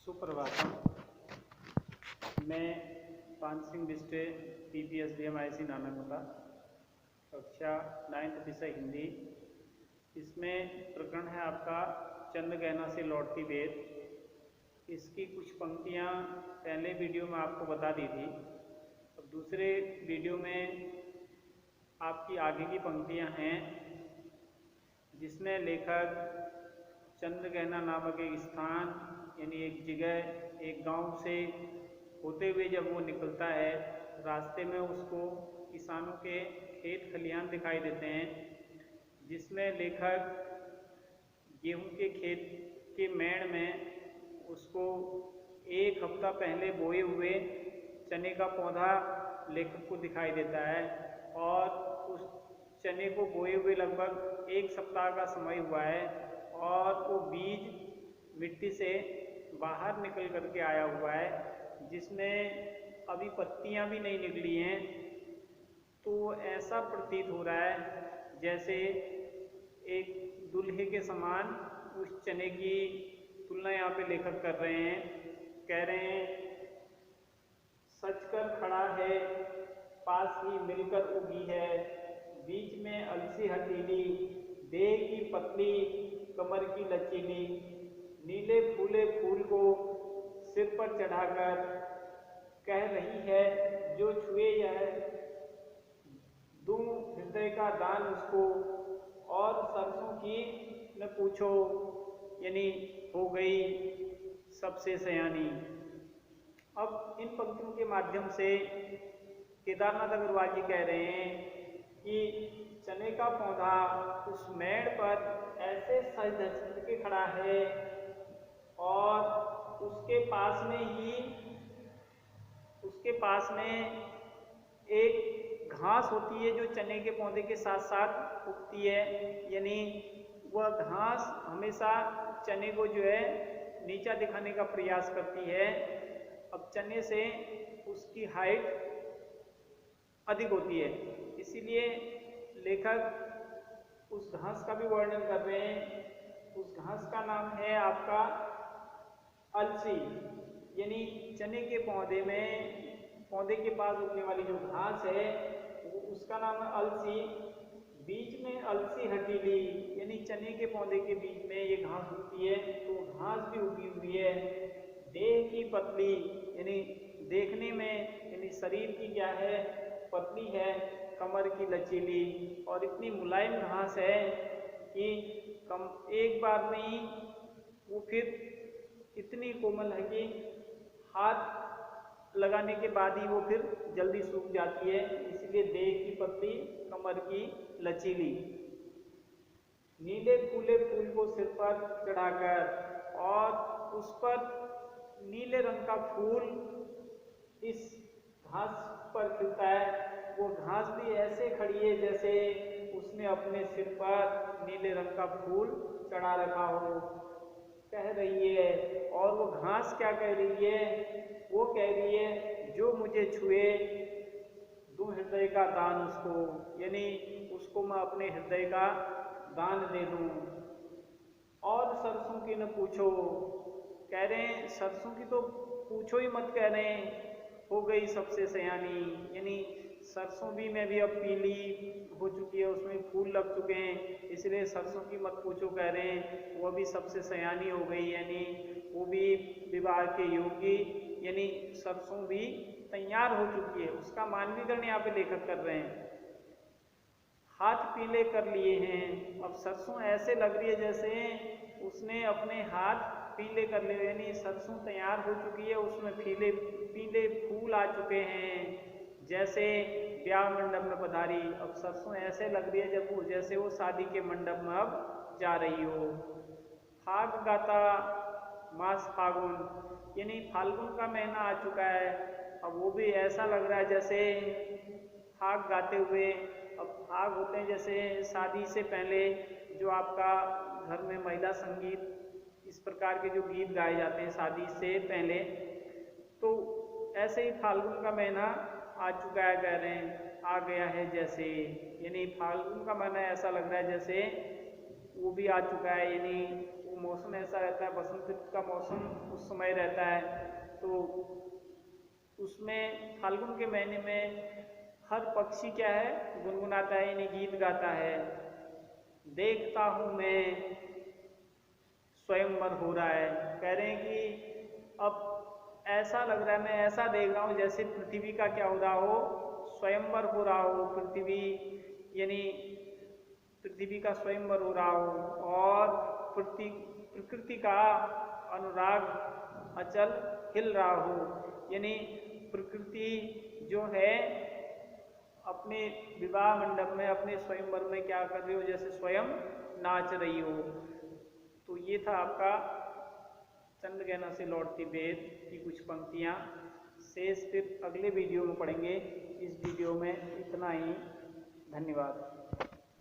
सुप्रभातम। मैं पान Singh बिस्टे PPSDM IC नानाकोटा, कक्षा 9th विषय हिंदी। इसमें प्रकरण है आपका चंद गहना से लौटती बेर। इसकी कुछ पंक्तियाँ पहले वीडियो में आपको बता दी थी। अब दूसरे वीडियो में आपकी आगे की पंक्तियाँ हैं, जिसमें लेखक चंद्रगहना नामक एक स्थान यानी एक जगह, एक गांव से होते हुए जब वो निकलता है, रास्ते में उसको किसानों के खेत खलिहान दिखाई देते हैं, जिसमें लेखक गेहूं के खेत के मेड़ में उसको एक हफ्ता पहले बोए हुए चने का पौधा लेखक को दिखाई देता है और उस चने को बोए हुए लगभग एक सप्ताह का समय हुआ है और वो बीज मिट्टी से बाहर निकल करके आया हुआ है, जिसमें अभी पत्तियां भी नहीं निकली हैं। तो ऐसा प्रतीत हो रहा है जैसे एक दूल्हे के समान उस चने की तुलना यहाँ पे लेखक कर रहे हैं। कह रहे हैं, सच कर खड़ा है, पास ही मिलकर उगी है, बीच में अलसी हथेली, देह की पतली, कमर की लचीली, नीले फूले फूल को सिर पर चढ़ाकर कह रही है, जो छुए यह दूं हृदय का दान उसको, और सरसों की न पूछो, यानी हो गई सबसे सयानी। अब इन पंक्तियों के माध्यम से केदारनाथ अग्रवाल जी कह रहे हैं कि चने का पौधा उस मेड़ पर ऐसे सज धज के खड़ा है और उसके पास में एक घास होती है जो चने के पौधे के साथ साथ उगती है, यानी वह घास हमेशा चने को जो है नीचा दिखाने का प्रयास करती है। अब चने से उसकी हाइट अधिक होती है, इसीलिए लेखक उस घास का भी वर्णन कर रहे हैं। उस घास का नाम है आपका अलसी, यानी चने के पौधे के पास उगने वाली जो घास है वो उसका नाम है अलसी। बीच में अलसी हटीली, यानी चने के पौधे के बीच में ये घास उगती है, तो घास भी उगी हुई है। देह की पतली, यानी देखने में यानी शरीर की क्या है, पतली है, कमर की लचीली, और इतनी मुलायम घास है कि एक बार में ही वो फिर इतनी कोमल है कि हाथ लगाने के बाद ही वो फिर जल्दी सूख जाती है। इसलिए देह की पतली, कमर की लचीली, नीले फूले फूल को सिर पर चढ़ाकर, और उस पर नीले रंग का फूल इस घास पर खिलता है। वो घास भी ऐसे खड़ी है जैसे उसने अपने सिर पर नीले रंग का फूल चढ़ा रखा हो, कह रही है। और वो घास क्या कह रही है, वो कह रही है, जो मुझे छुए दूं हृदय का दान उसको, यानी उसको मैं अपने हृदय का दान दे दूं। और सरसों की न पूछो, कह रहे हैं सरसों की तो पूछो ही मत, कह रहे हैं हो गई सबसे सयानी, यानी सरसों भी में भी अब पीली हो चुकी है, उसमें फूल लग चुके हैं, इसलिए सरसों की मत पूछो, कह रहे हैं वो भी सबसे सयानी हो गई, यानी वो भी विवाह के योग्य, यानी सरसों भी तैयार हो चुकी है। उसका मानवीकरण यहाँ पे लेखक कर रहे हैं। हाथ पीले कर लिए हैं, अब सरसों ऐसे लग रही है जैसे उसने अपने हाथ पीले कर लिए, यानी सरसों तैयार हो चुकी है, उसमें पीले फूल आ चुके हैं, जैसे ब्याह मंडप में पधारी। अब सरसों ऐसे लग रही है जैसे वो शादी के मंडप में अब जा रही हो। फाग गाता मास फागुन, यानी फाल्गुन का महीना आ चुका है, अब वो भी ऐसा लग रहा है जैसे फाग गाते हुए। अब फाग होते हैं जैसे शादी से पहले जो आपका घर में महिला संगीत, इस प्रकार के जो गीत गाए जाते हैं शादी से पहले, तो ऐसे ही फाल्गुन का महीना आ चुका है, कह रहे हैं आ गया है जैसे, यानी फाल्गुन का महीना ऐसा लग रहा है जैसे वो भी आ चुका है, यानी वो मौसम ऐसा रहता है, बसंत ऋतु का मौसम उस समय रहता है, तो उसमें फाल्गुन के महीने में हर पक्षी क्या है, गुनगुनाता है, यानी गीत गाता है। देखता हूँ मैं स्वयंवर हो रहा है, कह रहे हैं कि अब ऐसा लग रहा है, मैं ऐसा देख रहा हूँ जैसे पृथ्वी का क्या हो रहा हो, स्वयंवर हो रहा हो, पृथ्वी यानी पृथ्वी का स्वयंवर हो रहा हो और प्रकृति का अनुराग अचल हिल रहा हो, यानी प्रकृति जो है अपने विवाह मंडप में, अपने स्वयंवर में क्या कर रही हो, जैसे स्वयं नाच रही हो। तो ये था आपका चंद्रग्रहण से लौटती बेर की कुछ पंक्तियाँ। शेष फिर अगले वीडियो में पढ़ेंगे। इस वीडियो में इतना ही। धन्यवाद।